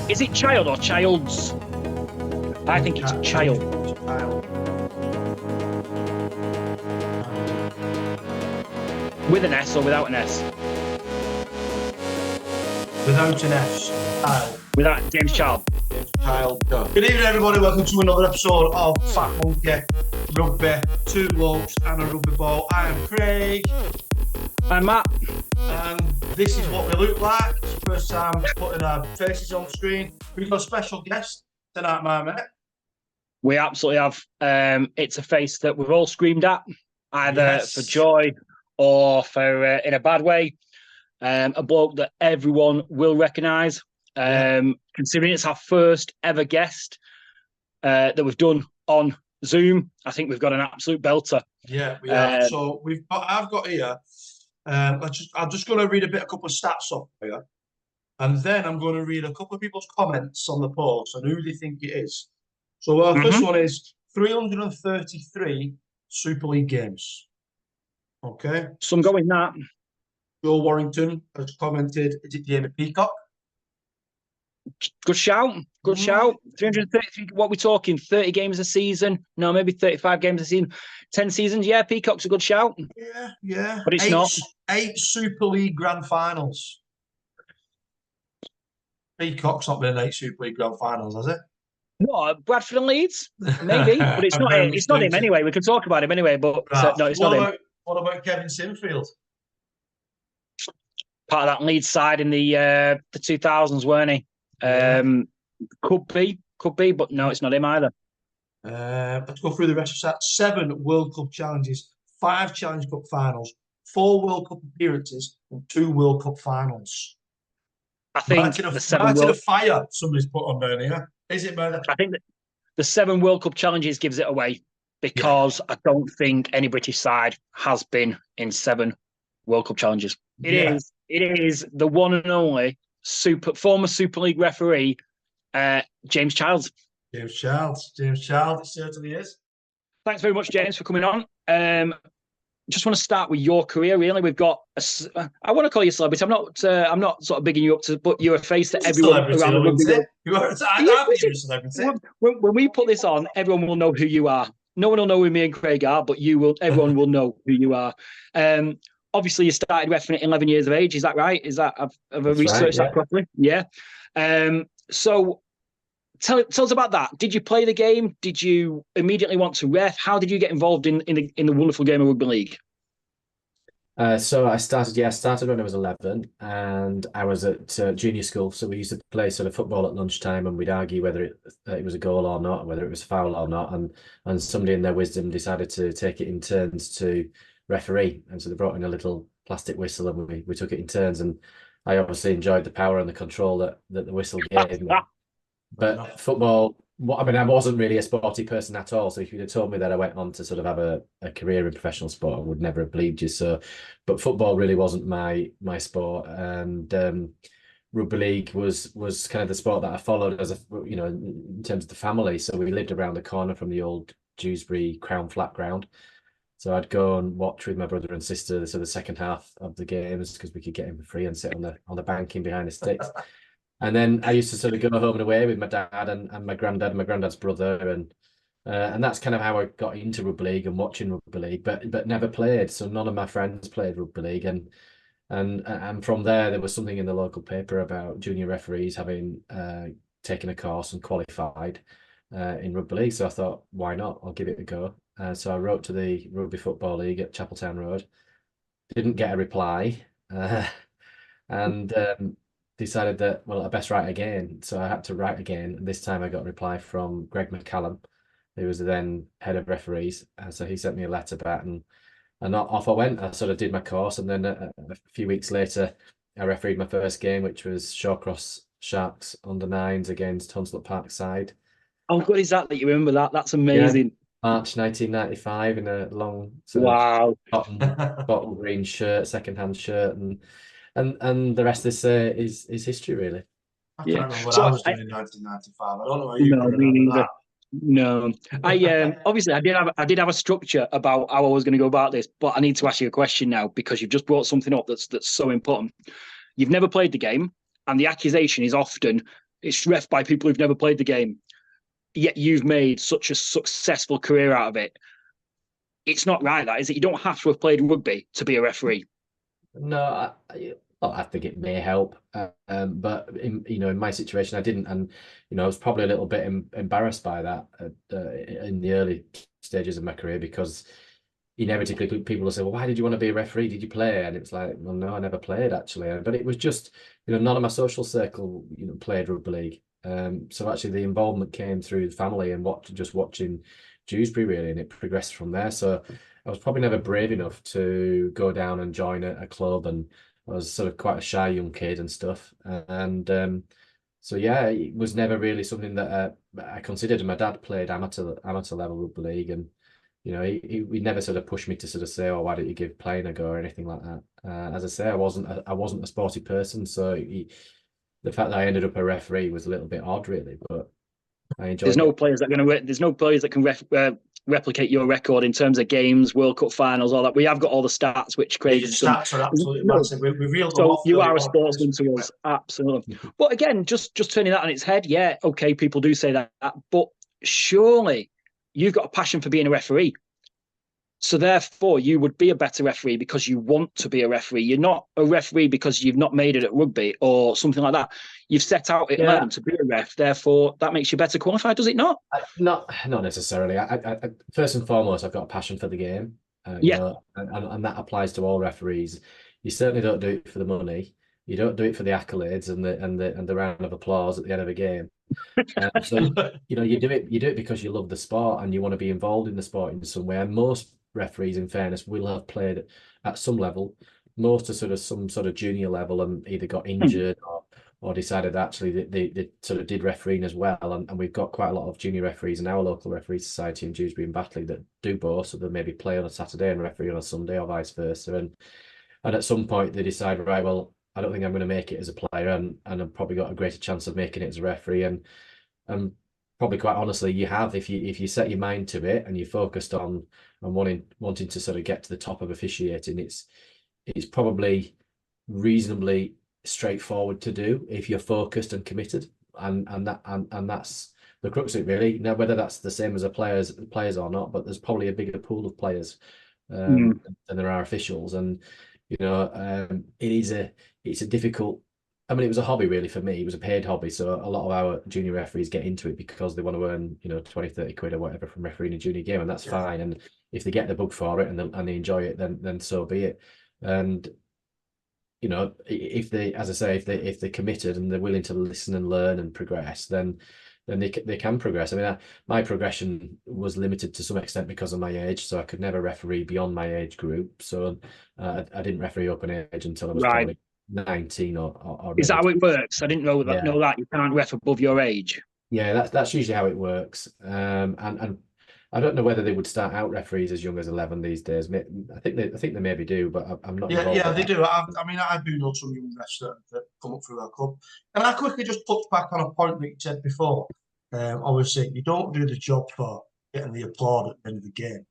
Is it child or child's? I think it's child. With an S or without an S? Without an S. Child. Without James Child. Child. Good evening, everybody. Welcome to another episode of FatMonkey Rugby. Two blokes and a rugby ball. I am Craig. I'm Matt. And this is what we look like. It's the first time putting our faces on screen. We've got a special guest tonight, my mate. We absolutely have. It's a face that we've all screamed at, either for joy or for in a bad way. A bloke that everyone will recognise. Considering it's our first ever guest that we've done on Zoom, I think we've got an absolute belter. Yeah, we are. So I've got here. I'm just going to read a couple of stats off here, and then I'm going to read a couple of people's comments on the post and who they think it is. So our first one is 333 Super League games. Okay. Some go in that. Joe Warrington has commented, is it Jamie Peacock? Good shout. Good shout. 333, what we're talking, 30 games a season? No, maybe 35 games a season. 10 seasons? Yeah, Peacock's a good shout. Yeah. But it's not. 8 Super League Grand Finals. Peacock's not been in 8 Super League Grand Finals, has it? What, Bradford and Leeds? Maybe, but it's not. It's not him anyway. We can talk about him anyway, but no, it's not him. What about Kevin Sinfield? Part of that Leeds side in the 2000s, weren't he? Could be, but no, it's not him either. Let's go through the rest of that. 7 World Cup challenges, 5 Challenge Cup finals, 4 World Cup appearances, and 2 World Cup finals. I think the 7 Martin of Fire somebody's put on there, yeah? Is it murder? I think that the 7 World Cup challenges gives it away because I don't think any British side has been in 7 World Cup challenges. It is the one and only former Super League referee, James Childs. James Childs, it certainly is. Thanks very much, James, for coming on. Just want to start with your career. Really, we've got. I want to call you a celebrity. I'm not sort of bigging you up to, but you're a face that everyone around the rugby. You are a celebrity. When we put this on, everyone will know who you are. No one will know who me and Craig are, but you will. Everyone will know who you are. Obviously, you started refereeing at 11 years of age. Is that right? Is that have I researched that properly? Yeah. So tell us about that. Did you play the game? Did you immediately want to ref? How did you get involved in the wonderful game of rugby league? So I started when I was 11, and I was at junior school. So we used to play sort of football at lunchtime, and we'd argue whether it was a goal or not, whether it was a foul or not. And somebody in their wisdom decided to take it in turns to referee, and so they brought in a little plastic whistle, and we took it in turns. And I obviously enjoyed the power and the control that the whistle gave me. But football, I wasn't really a sporty person at all. So if you'd have told me that I went on to sort of have a career in professional sport, I would never have believed you. So, but football really wasn't my sport, and rugby league was kind of the sport that I followed as in terms of the family. So we lived around the corner from the old Dewsbury Crown Flat ground. So I'd go and watch with my brother and sister the second half of the games because we could get in for free and sit on the banking behind the sticks. And then I used to sort of go home and away with my dad and my granddad and my granddad's brother, and that's kind of how I got into rugby league and watching rugby league, but never played. So none of my friends played rugby league, and from there was something in the local paper about junior referees having taken a course and qualified in rugby league. So I thought, why not? I'll give it a go. So I wrote to the Rugby Football League at Chapeltown Road. Didn't get a reply, and decided that, well, I best write again. So I had to write again. And this time I got a reply from Greg McCallum, who was then head of referees. So he sent me a letter back, and off I went. I sort of did my course, and then a few weeks later, I refereed my first game, which was Shawcross Sharks under-9s against Hunslet Parkside. How good is that you remember that? That's amazing. Yeah. March 1995 in a long bottle green shirt, second-hand shirt, and the rest of this is history, really. I can't remember what I was doing in 1995. I don't know how you remember that. No, I obviously I did have a structure about how I was going to go about this, but I need to ask you a question now because you've just brought something up that's so important. You've never played the game, and the accusation is often It's ref by people who've never played the game. Yet you've made such a successful career out of it. It's not right, that is it? You don't have to have played rugby to be a referee. No, I think it may help, but in my situation, I didn't, and I was probably a little bit embarrassed by that in the early stages of my career, because inevitably people will say, "Well, why did you want to be a referee? Did you play?" And it's like, "Well, no, I never played actually." But it was just, none of my social circle, played rugby league. So actually, the involvement came through the family and just watching Dewsbury really, and it progressed from there. So I was probably never brave enough to go down and join a club, and I was sort of quite a shy young kid and stuff. And so yeah, it was never really something that I considered. And my dad played amateur level rugby league, and he never sort of pushed me to sort of say, "Oh, why don't you give playing a go," or anything like that. As I say, I wasn't a sporty person, so the fact that I ended up a referee was a little bit odd, really. But I enjoyed. There's no players that can replicate your record in terms of games, World Cup finals, all that. We have got all the stats, which Craig has done. Stats are absolutely massive. We reeled them So off you are early a on. sportsman to us, absolutely. But again, just turning that on its head, yeah, okay, people do say that, but surely you've got a passion for being a referee. So therefore, you would be a better referee because you want to be a referee. You're not a referee because you've not made it at rugby or something like that. You've set out at 11 to be a ref. Therefore, that makes you better qualified, does it not? Not necessarily. I first and foremost, I've got a passion for the game. And that applies to all referees. You certainly don't do it for the money. You don't do it for the accolades and the round of applause at the end of a game. So you do it because you love the sport and you want to be involved in the sport in some way. And most referees, in fairness, will have played at some level. Most are sort of some sort of junior level and either got injured or decided actually they sort of did refereeing as well. And we've got quite a lot of junior referees in our local referee society in Dewsbury and Batley that do both. So they maybe play on a Saturday and referee on a Sunday or vice versa. And at some point they decide, right, well, I don't think I'm going to make it as a player, and I've probably got a greater chance of making it as a referee. And probably quite honestly, you have, if you set your mind to it and you're focused on wanting to sort of get to the top of officiating, it's probably reasonably straightforward to do if you're focused and committed, and that's the crux of it really. Now, whether that's the same as players or not, but there's probably a bigger pool of players than there are officials, and it's a difficult. I mean, it was a hobby really for me. It was a paid hobby. So a lot of our junior referees get into it because they want to earn, 20, 30 quid or whatever from refereeing a junior game. And that's fine. And if they get the bug for it and they enjoy it, then so be it. And, if they, as I say, if they're committed and they're willing to listen and learn and progress, then they can progress. I mean, my progression was limited to some extent because of my age. So I could never referee beyond my age group. So I didn't referee open age until I was probably 19 or is that how it works? I didn't know that. Know that you can't ref above your age. Yeah, that's usually how it works. And I don't know whether they would start out referees as young as 11 these days. I think they maybe do, but I'm not. Yeah, they do. I do know some young refs that come up through our club. And I quickly just touch back on a point that you said before. Obviously, you don't do the job for getting the applaud at the end of the game.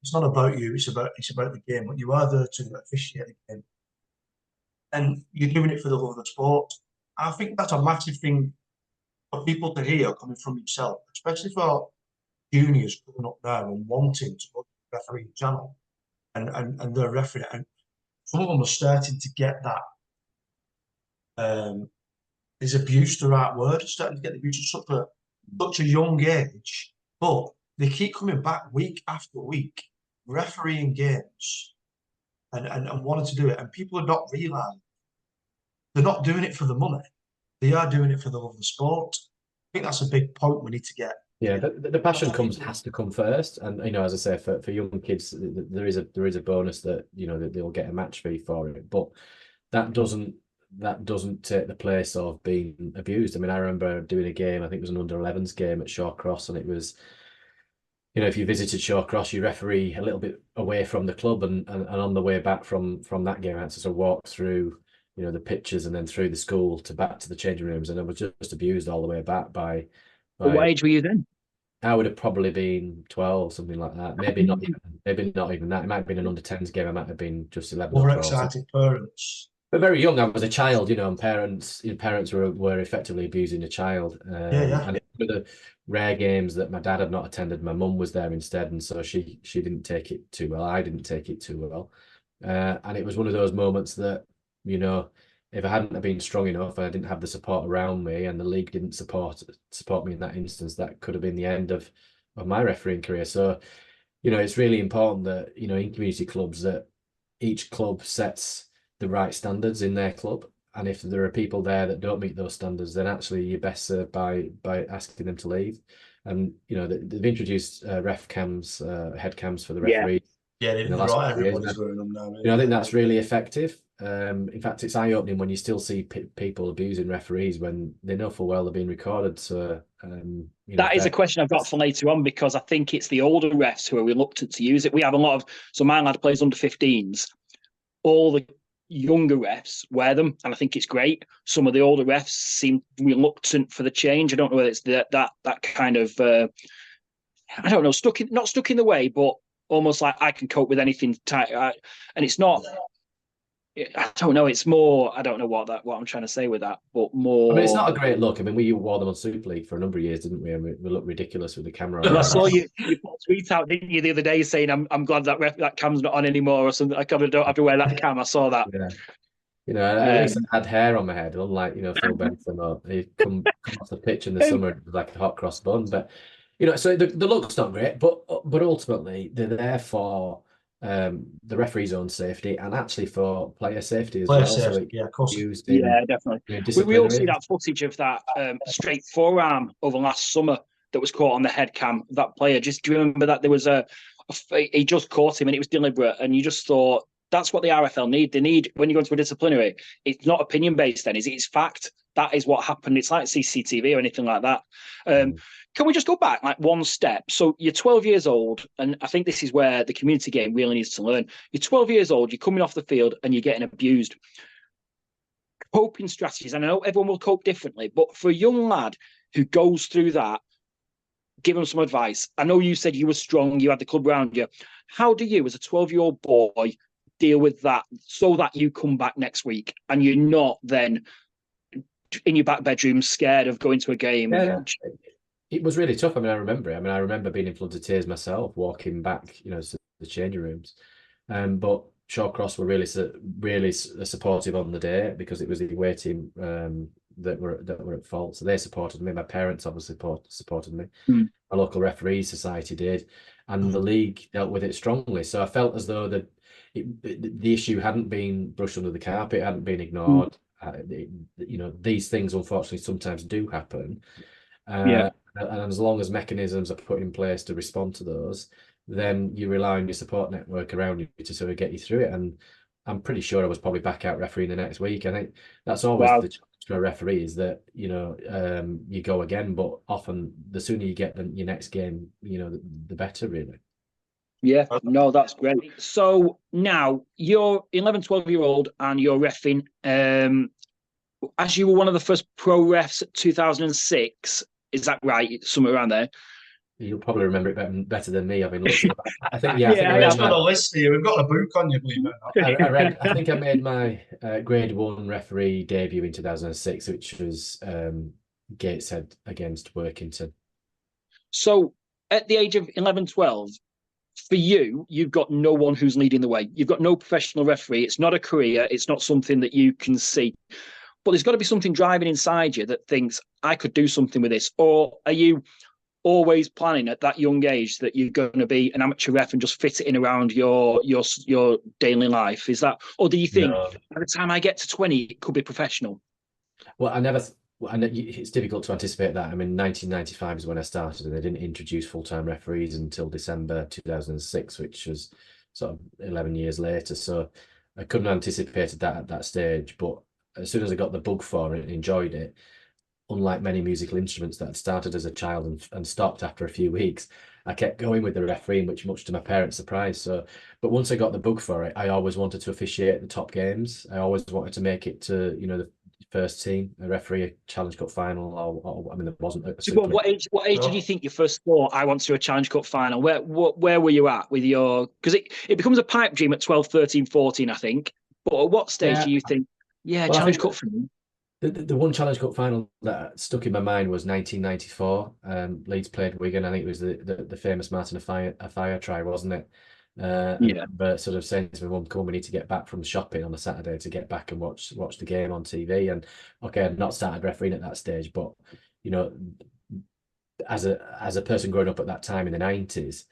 It's not about you. It's about the game. But you are there to officiate the game. And you're doing it for the love of the sport. I think that's a massive thing for people to hear coming from yourself, especially for juniors coming up now and wanting to go to the referee channel and they're refereeing. And some of them are starting to get that. Is abuse the right word? Starting to get the abuse at such a young age, but they keep coming back week after week, refereeing games and wanting to do it. And people are not realising they're not doing it for the money. They are doing it for the love of the sport. I think that's a big point we need to get. Yeah, the passion has to come first, and as I say, for young kids, there is a bonus that that they'll get a match fee for it, but that doesn't take the place of being abused. I mean, I remember doing a game. I think it was an under-11s game at Shawcross, and it was, if you visited Shawcross, you referee a little bit away from the club, and on the way back from that game, I had to sort of walk through the pitches and then through the school back to the changing rooms, and I was just abused all the way back by what age were you then? I would have probably been 12, something like that. Maybe not even that. It might have been an under-10s game. I might have been just 11 or 12. Overexcited parents. But very young, I was a child, and parents were effectively abusing a child. And it's one of the rare games that my dad had not attended. My mum was there instead, and so she didn't take it too well. I didn't take it too well. And it was one of those moments that, if I hadn't been strong enough and I didn't have the support around me, and the league didn't support me in that instance, that could have been the end of my refereeing career. So, it's really important that, in community clubs, that each club sets the right standards in their club, and if there are people there that don't meet those standards, then actually you're best served by asking them to leave. And they've introduced ref cams, head cams for the referees. Yeah, in the last right. years. Everybody's wearing them now. I think that's really effective. In fact, it's eye-opening when you still see people abusing referees when they know full well they're being recorded. So that is a question I've got for later on, because I think it's the older refs who are reluctant to use it. We have a lot of, so my lad plays under 15s. All the younger refs wear them, and I think it's great. Some of the older refs seem reluctant for the change. I don't know whether it's that kind of I don't know, not stuck in the way, but almost like I can cope with anything tight. And it's not. I don't know. It's more. I don't know what I'm trying to say with that, but more. I mean, it's not a great look. I mean, we wore them on Super League for a number of years, didn't we? And we looked ridiculous with the camera on. I saw you put a tweet out, didn't you, the other day saying, "I'm glad that cam's not on anymore," or something. I don't have to wear that cam. I saw that. Yeah. At least I had hair on my head, unlike Phil Benson, or he come off the pitch in the summer, it was like a hot cross bun. But so the look's not great, but ultimately they're there for the referee's own safety, and actually for player safety as well. Safety, so of course. Definitely. We all see that footage of that straight forearm over last summer that was caught on the head cam. That player, do you remember that there was he just caught him and it was deliberate, and you just thought that's what the RFL need. They need, when you go into a disciplinary, it's not opinion based. Then it's fact. That is what happened. It's like CCTV or anything like that. Can we just go back like one step? So you're 12 years old, and I think this is where the community game really needs to learn. You're 12 years old, you're coming off the field and you're getting abused. Coping strategies, and I know everyone will cope differently, but for a young lad who goes through that, give him some advice. I know you said you were strong, you had the club around you. How do you, as a 12-year-old boy, deal with that so that you come back next week and you're not then in your back bedroom scared of going to a game? It was really tough. I remember being in floods of tears myself, walking back, to the changing rooms. But Shawcross were really supportive on the day, because it was the away team that were at fault. So they supported me. My parents obviously supported me. My local referee society did, and the league dealt with it strongly. So I felt as though the issue hadn't been brushed under the carpet, hadn't been ignored. These things unfortunately sometimes do happen. And as long as mechanisms are put in place to respond to those, then you rely on your support network around you to sort of get you through it. And I'm pretty sure I was probably back out refereeing the next week. I think that's always the challenge for a referee, is that you go again, but often the sooner you get your next game, the better, really. Yeah, no, that's great. So now you're 11, 12-year-old and you're reffing. As you were one of the first pro refs at 2006, is that right? Somewhere around there. You'll probably remember it better than me. I think, I think I've got a list here. We've got a book on you, believe it or not. I think I made my grade 1 referee debut in 2006, which was Gateshead against Workington. So at the age of 11, 12, for you, you've got no one who's leading the way. You've got no professional referee. It's not a career. It's not something that you can see. But there's got to be something driving inside you that thinks, I could do something with this. Or are you always planning at that young age that you're going to be an amateur ref and just fit it in around your daily life? Is that, or do you think by the time I get to 20, it could be professional? Well, it's difficult to anticipate that. 1995 is when I started, and they didn't introduce full-time referees until December 2006, which was sort of 11 years later. So I couldn't have anticipated that at that stage. But as soon as I got the bug for it and enjoyed it, unlike many musical instruments that had started as a child and stopped after a few weeks, I kept going with the refereeing, which much to my parents' surprise. But once I got the bug for it, I always wanted to officiate the top games. I always wanted to make it to, the first team, a referee, a Challenge Cup final. There wasn't a super. What age did you think you first thought, I want to do a Challenge Cup final? Where were you at with your, because it becomes a pipe dream at 12, 13, 14, I think. But at what stage do you think, Yeah, Challenge Cup for me. The one Challenge Cup final that stuck in my mind was 1994. Leeds played Wigan. I think it was the famous Martin Afire try, wasn't it? Yeah. But sort of saying to my mum, "Come, we need to get back from shopping on a Saturday to get back and watch the game on TV." And okay, I'd not started refereeing at that stage, but you know, as a person growing up at that time in the 90s,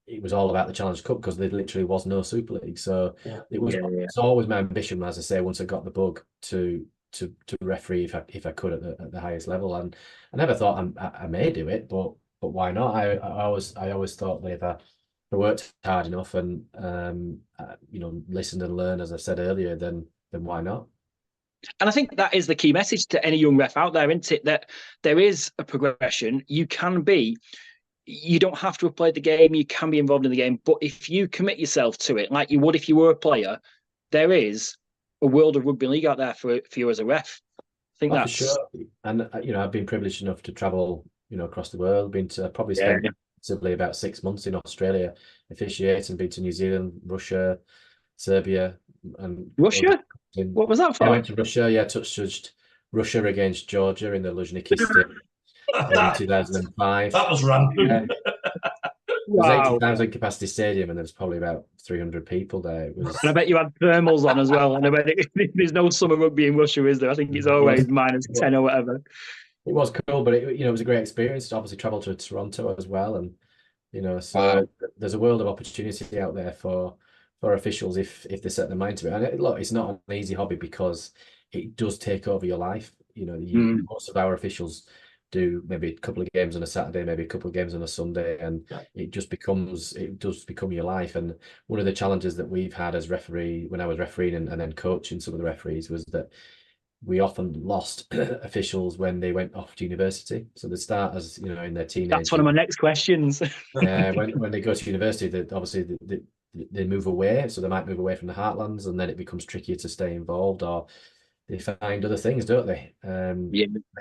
it was all about the Challenge Cup because there literally was no Super League. So it was it's always my ambition, as I say, once I got the bug to referee if I could at the highest level. And I never thought I may do it, but why not? I always thought that if I worked hard enough and listened and learned, as I said earlier, then why not? And I think that is the key message to any young ref out there, isn't it? That there is a progression. You don't have to have played the game. You can be involved in the game. But if you commit yourself to it, like you would if you were a player, there is a world of rugby league out there for you as a ref. I think that's for sure. And I've been privileged enough to travel, across the world. Been to probably spent possibly about 6 months in Australia officiating. Been to New Zealand, Russia, Serbia, and Russia. What was that for? I went to Russia. Yeah, touch-judged Russia against Georgia in the Luzhniki Stadium in 2005. That was random. It was 80,000 capacity stadium, and there was probably about 300 people there. It was... And I bet you had thermals on as well. And I bet there's no summer rugby in Russia, is there? I think it's always -10 or whatever. It was cool, but it was a great experience to obviously travel to Toronto as well, and so there's a world of opportunity out there for officials if they set their mind to it. And look, it's not an easy hobby because it does take over your life. Most of our officials do maybe a couple of games on a Saturday, maybe a couple of games on a Sunday, and it does become your life. And one of the challenges that we've had as referee, when I was refereeing and then coaching some of the referees, was that we often lost officials when they went off to university. So they start as in their teenage. That's one of my next questions. When they go to university, they move away. So they might move away from the heartlands, and then it becomes trickier to stay involved, or they find other things, don't they?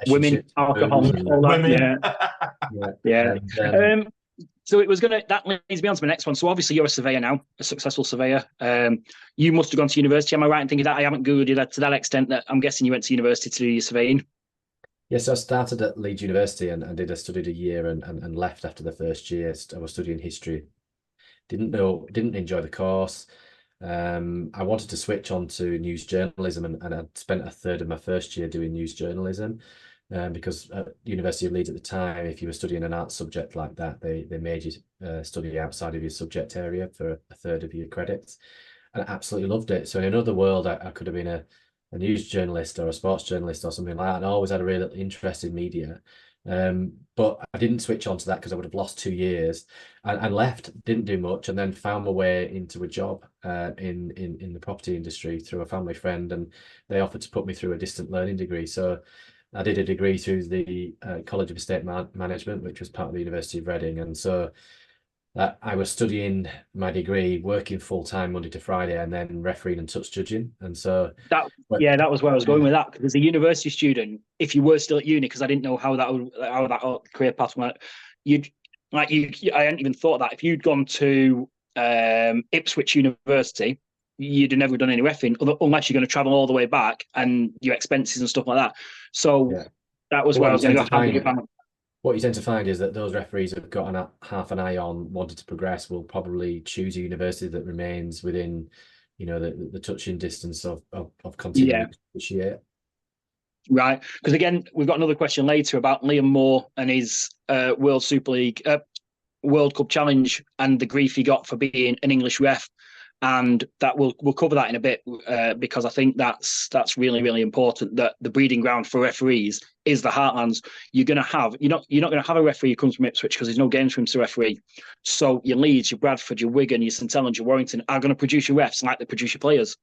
Women, alcohol, all that. Yeah. So that leads me on to my next one. So obviously you're a surveyor now, a successful surveyor. You must have gone to university. Am I right in thinking that? I haven't Googled it to that extent. That I'm guessing you went to university to do your surveying. Yes, I started at Leeds University and studied a year and left after the first year. I was studying history. Didn't enjoy the course. I wanted to switch on to news journalism, and I'd spent a third of my first year doing news journalism. Because at University of Leeds at the time, if you were studying an arts subject like that, they made you study outside of your subject area for a third of your credits. And I absolutely loved it. So in another world, I could have been a news journalist or a sports journalist or something like that. And I always had a real interest in media. But I didn't switch on to that because I would have lost 2 years and left, didn't do much, and then found my way into a job in the property industry through a family friend, and they offered to put me through a distant learning degree. So I did a degree through the College of Estate Management, which was part of the University of Reading. And so I was studying my degree, working full-time Monday to Friday, and then refereeing and touch judging. And so that was where I was going with that. Because as a university student, if you were still at uni, because I didn't know how that career path went, I hadn't even thought that. If you'd gone to Ipswich University, you'd have never done any reffing unless you're going to travel all the way back and your expenses and stuff like that. So that was where I was going to go. What you tend to find is that those referees who've got half an eye on wanting to progress will probably choose a university that remains within, the touching distance of continuing to appreciate. Right, because again, we've got another question later about Liam Moore and his World Super League, World Cup Challenge, and the grief he got for being an English ref. And that we'll cover that in a bit because I think that's really, really important, that the breeding ground for referees is the heartlands. You're not going to have a referee who comes from Ipswich because there's no games for him to referee. So your Leeds, your Bradford, your Wigan, your St Helens, your Warrington are going to produce your refs like they produce your players.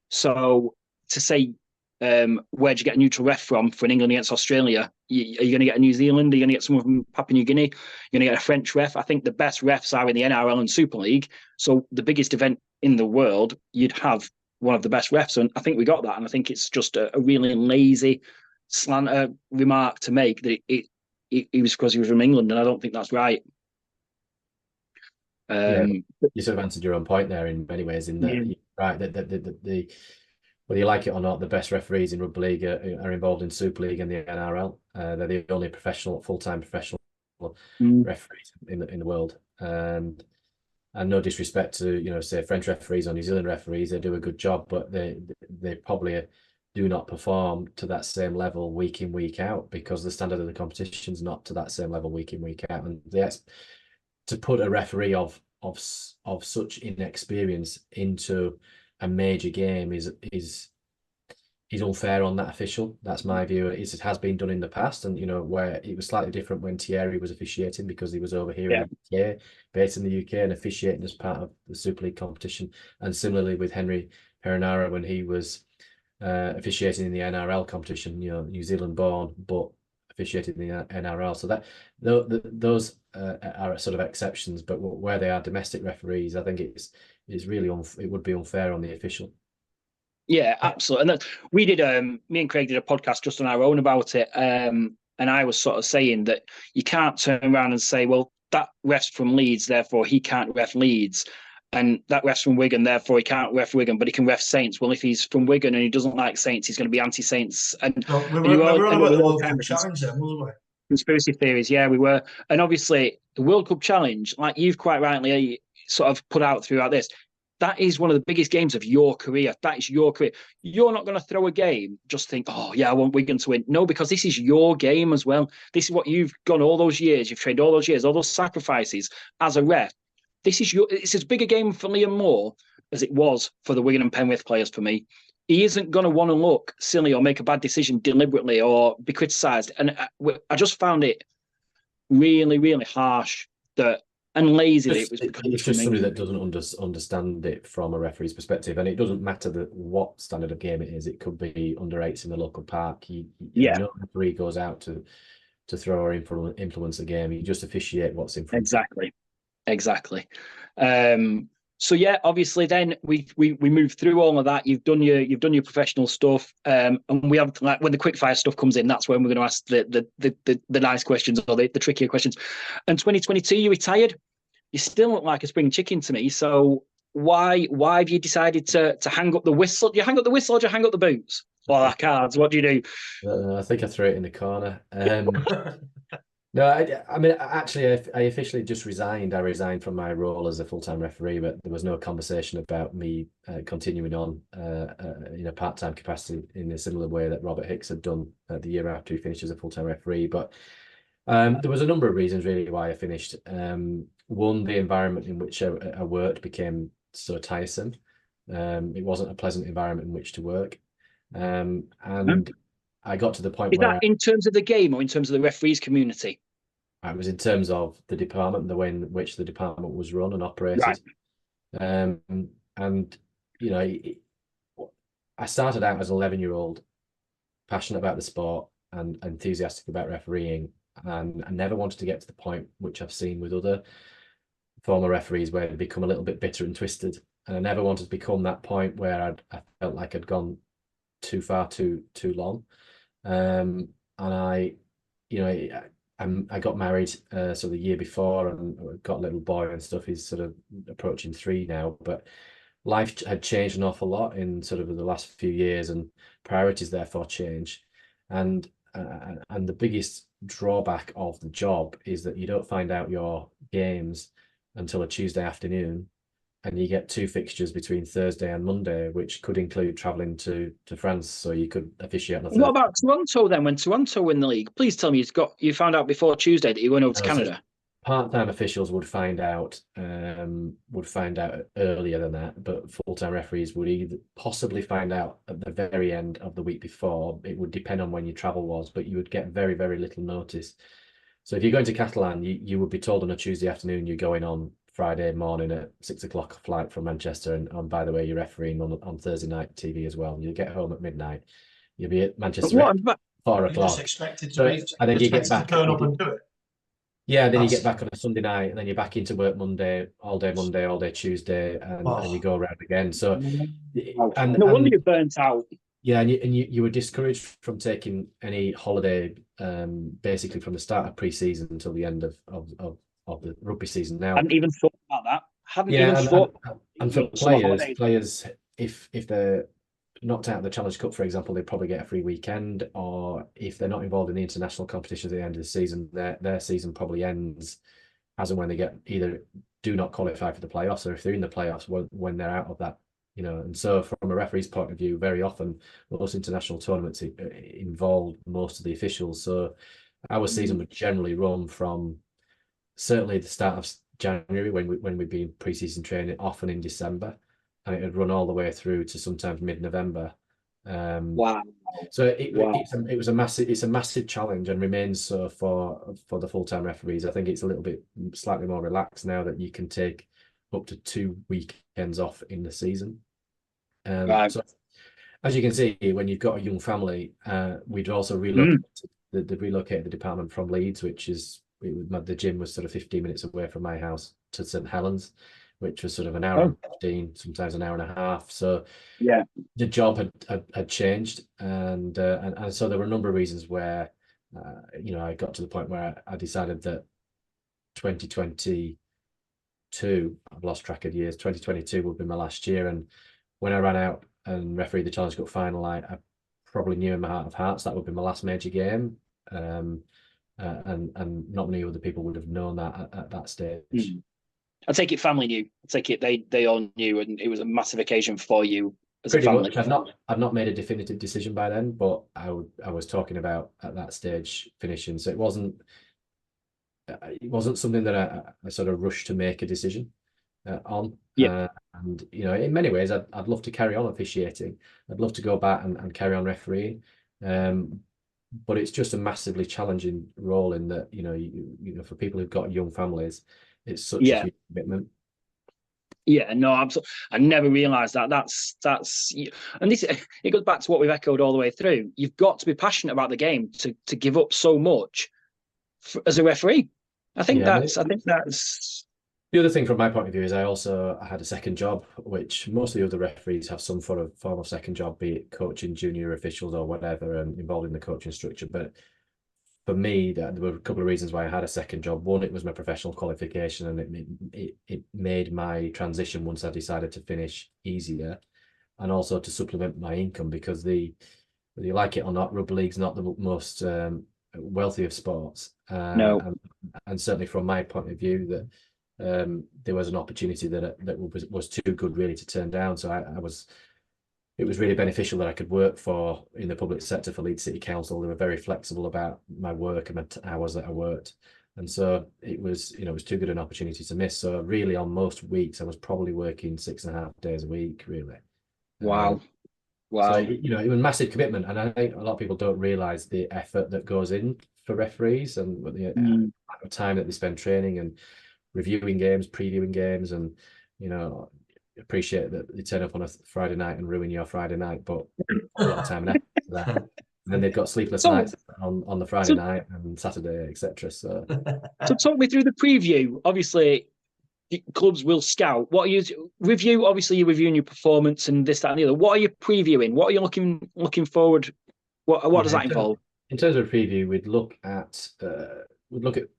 So to say, where'd you get a neutral ref from for an England against Australia? Are you going to get a New Zealand? Are you going to get someone from Papua New Guinea? You're going to get a French ref? I think the best refs are in the NRL and Super League. So the biggest event in the world, you'd have one of the best refs. And I think we got that. And I think it's just a really lazy slant remark to make that it was because he was from England. And I don't think that's right. You sort of answered your own point there in many ways, in that you're right, that whether you like it or not, the best referees in rugby league are involved in Super League and the NRL. They're the only full-time professional referees in the world. And no disrespect to, say French referees or New Zealand referees, they do a good job, but they probably do not perform to that same level week in, week out, because the standard of the competition is not to that same level week in, week out. And to put a referee of such inexperience into a major game is unfair on that official. That's my view. It has been done in the past, and where it was slightly different when Thierry was officiating, because he was over here in the UK, based in the UK, and officiating as part of the Super League competition. And similarly with Henry Perinara, when he was officiating in the NRL competition, New Zealand born, but officiating in the NRL. So that those are sort of exceptions, but where they are domestic referees, I think it's really it would be unfair on the official. Yeah, absolutely. And we did, me and Craig did a podcast just on our own about it. And I was sort of saying that you can't turn around and say, well, that ref's from Leeds, therefore he can't ref Leeds. And that ref's from Wigan, therefore he can't ref Wigan, but he can ref Saints. Well, if he's from Wigan and he doesn't like Saints, he's going to be anti-Saints. And we were on about the World Cup Challenge then, wasn't we? Conspiracy theories, yeah, we were. And obviously, the World Cup Challenge, like you've quite rightly sort of put out throughout this, that is one of the biggest games of your career. That is your career. You're not going to throw a game, just think, oh, yeah, I want Wigan to win. No, because this is your game as well. This is what you've gone all those years. You've trained all those years, all those sacrifices as a ref. It's as big a game for Liam Moore as it was for the Wigan and Penrith players for me. He isn't going to want to look silly or make a bad decision deliberately or be criticised. And I just found it really, really harsh and lazy. It's just somebody that doesn't understand it from a referee's perspective, and it doesn't matter what standard of game it is. It could be under eights in the local park. No referee goes out to throw or influence the game. You just officiate what's in front. Exactly. So yeah, obviously, then we move through all of that. You've done your professional stuff, and we have, like, when the quickfire stuff comes in, that's when we're going to ask the nice questions or the trickier questions. And 2022, you retired. You still look like a spring chicken to me. So why have you decided to hang up the whistle? Do you hang up the whistle or do you hang up the boots or the cards? What do you do? I think I threw it in the corner. No, I mean, actually, I officially just resigned. I resigned from my role as a full-time referee, but there was no conversation about me continuing on in a part-time capacity in a similar way that Robert Hicks had done the year after he finished as a full-time referee. But there was a number of reasons really why I finished. One, the environment in which I worked became so tiresome. It wasn't a pleasant environment in which to work, and I got to the point where... Is that in terms of the game or in terms of the referees community? It was in terms of the department, the way in which the department was run and operated. Right. And, I started out as an 11-year-old, passionate about the sport and enthusiastic about refereeing. And I never wanted to get to the point which I've seen with other former referees where they become a little bit bitter and twisted. And I never wanted to become that point where I felt like I'd gone too far too long. And I got married sort of the year before and got a little boy and stuff. He's sort of approaching 3 now, but life had changed an awful lot in sort of the last few years, and priorities therefore change. And the biggest drawback of the job is that you don't find out your games until a Tuesday afternoon, and you get 2 fixtures between Thursday and Monday, which could include travelling to France, so you could officiate on a Thursday. What about Toronto then? When Toronto win the league, please tell me you found out before Tuesday that you went over to Canada. Part-time officials would find out earlier than that, but full-time referees would either possibly find out at the very end of the week before. It would depend on when your travel was, but you would get very, very little notice. So if you're going to Catalan, you would be told on a Tuesday afternoon you're going on Friday morning at 6 o'clock flight from Manchester, and by the way, you're refereeing on Thursday night TV as well. You'll get home at midnight. You'll be at Manchester at 4 o'clock. Just expected to be, and then you get back. Turn up and do it. Yeah, then you get back on a Sunday night, and then you're back into work Monday, all day Tuesday, and you go around again. So, and no wonder you're burnt out. Yeah, and you were discouraged from taking any holiday, basically from the start of pre-season until the end of the rugby season. Now, I hadn't even thought about that. And for players, if they're knocked out of the Challenge Cup, for example, they'd probably get a free weekend, or if they're not involved in the international competitions at the end of the season, their season probably ends as and when they get either do not qualify for the playoffs, or if they're in the playoffs when they're out of that, And so from a referee's point of view, very often most international tournaments involve most of the officials. So our season would generally run from certainly the start of January when we'd be in pre-season training, often in December, and it would run all the way through to sometimes mid-November. Wow. So it was a massive challenge, and remains so for the full-time referees. I think it's a little bit slightly more relaxed now that you can take up to 2 weekends off in the season. So as you can see, when you've got a young family, we'd also relocated the department from Leeds, the gym was sort of 15 minutes away from my house, to St Helens, which was sort of an hour and 15, sometimes an hour and a half. So the job had changed, and so there were a number of reasons where I got to the point where I decided that 2022, I've lost track of years, 2022 would be my last year. And when I ran out and refereed the Challenge Cup final, I probably knew in my heart of hearts that would be my last major game. And not many other people would have known that at that stage. I take it family knew. I take it they all knew, and it was a massive occasion for you as Pretty a family. much. I've not made a definitive decision by then, but I was talking about at that stage finishing. So it wasn't something that I sort of rushed to make a decision on. And in many ways, I'd love to carry on officiating. I'd love to go back and carry on refereeing. But it's just a massively challenging role in that, for people who've got young families, it's such a huge commitment. Yeah, no, absolutely. I never realised that. That's and this it goes back to what we've echoed all the way through. You've got to be passionate about the game to give up so much as a referee. I think that's. The other thing from my point of view is I had a second job, which most of the other referees have some form of second job, be it coaching junior officials or whatever, and involved in the coaching structure. But for me, there were a couple of reasons why I had a second job. One, it was my professional qualification, and it made my transition once I decided to finish easier, and also to supplement my income, because whether you like it or not, rugby league's not the most wealthy of sports. No. And certainly from my point of view, that there was an opportunity that was too good really to turn down. So it was really beneficial that I could work in the public sector for Leeds City Council. They were very flexible about my work and my hours that I worked, and so it was too good an opportunity to miss. So really, on most weeks, I was probably working 6.5 days a week, really. Wow. So it was a massive commitment, and I think a lot of people don't realise the effort that goes in for referees, and the amount of time that they spend training and reviewing games, previewing games, and appreciate that they turn up on a Friday night and ruin your Friday night, but a lot of time and effort for that. And then they've got sleepless nights on the Friday night and Saturday, etc. So talk me through the preview. Obviously, clubs will scout. What are you review? Obviously, you're reviewing your performance and this, that, and the other. What are you previewing? What are you looking forward? What does that involve? In terms of preview, we'd look at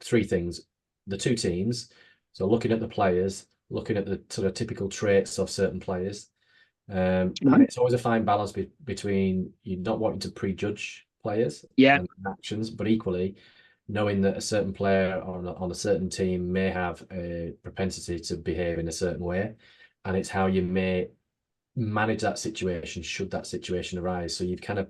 3 things: the 2 teams, so looking at the players, looking at the sort of typical traits of certain players. And it's always a fine balance between you not wanting to prejudge players and actions, but equally knowing that a certain player on a certain team may have a propensity to behave in a certain way, and it's how you may manage that situation should that situation arise. So you're kind of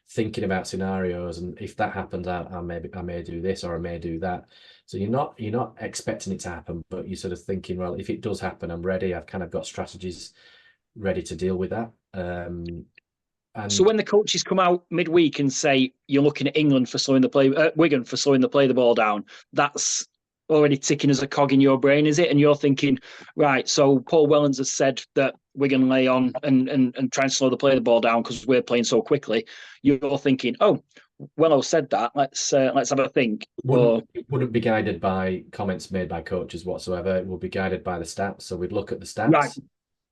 thinking about scenarios, and if that happens, I may do this or I may do that. So you're not expecting it to happen, but you're sort of thinking, well, if it does happen, I'm ready. I've kind of got strategies ready to deal with that. And so when the coaches come out midweek and say you're looking at England for slowing the play, Wigan for slowing the ball down, that's already ticking as a cog in your brain, is it? And you're thinking, right, so Paul Wellens has said that we're going to lay on and try and slow the ball down because we're playing so quickly. You're thinking, oh, Wello said that. Let's have a think. It wouldn't be guided by comments made by coaches whatsoever. It would be guided by the stats. So we'd look at the stats. Right.